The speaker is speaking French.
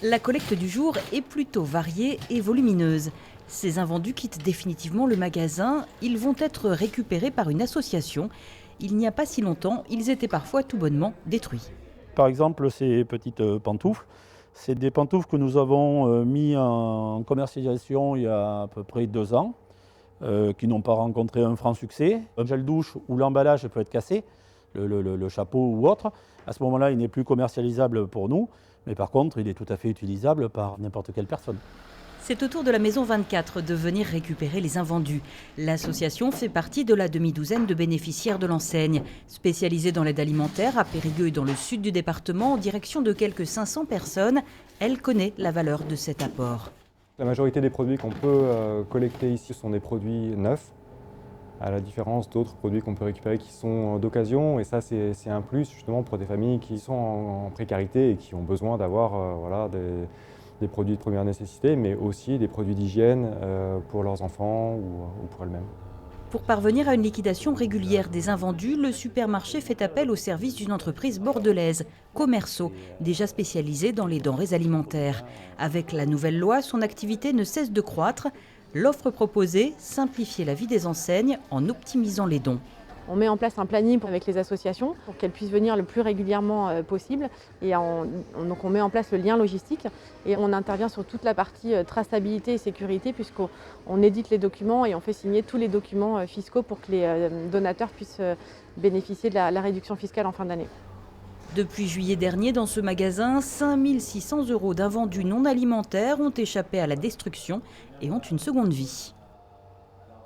La collecte du jour est plutôt variée et volumineuse. Ces invendus quittent définitivement le magasin. Ils vont être récupérés par une association. Il n'y a pas si longtemps, ils étaient parfois tout bonnement détruits. Par exemple, ces petites pantoufles, c'est des pantoufles que nous avons mis en commercialisation il y a à peu près 2 ans, qui n'ont pas rencontré un franc succès. Un gel douche où l'emballage peut être cassé, le chapeau ou autre. À ce moment-là, il n'est plus commercialisable pour nous, mais par contre, il est tout à fait utilisable par n'importe quelle personne. C'est au tour de la Maison 24 de venir récupérer les invendus. L'association fait partie de la demi-douzaine de bénéficiaires de l'enseigne. Spécialisée dans l'aide alimentaire à Périgueux et dans le sud du département, en direction de quelques 500 personnes, elle connaît la valeur de cet apport. La majorité des produits qu'on peut collecter ici sont des produits neufs, à la différence d'autres produits qu'on peut récupérer qui sont d'occasion. Et ça, c'est un plus justement pour des familles qui sont en précarité et qui ont besoin d'avoir des produits de première nécessité, mais aussi des produits d'hygiène pour leurs enfants ou pour elles-mêmes. Pour parvenir à une liquidation régulière des invendus, le supermarché fait appel au service d'une entreprise bordelaise, Commerceau, déjà spécialisée dans les denrées alimentaires. Avec la nouvelle loi, son activité ne cesse de croître. L'offre proposée, simplifier la vie des enseignes en optimisant les dons. On met en place un planning avec les associations pour qu'elles puissent venir le plus régulièrement possible. Et donc on met en place le lien logistique et on intervient sur toute la partie traçabilité et sécurité puisqu'on édite les documents et on fait signer tous les documents fiscaux pour que les donateurs puissent bénéficier de la réduction fiscale en fin d'année. Depuis juillet dernier, dans ce magasin, 5 600 € d'invendus non alimentaires ont échappé à la destruction et ont une seconde vie.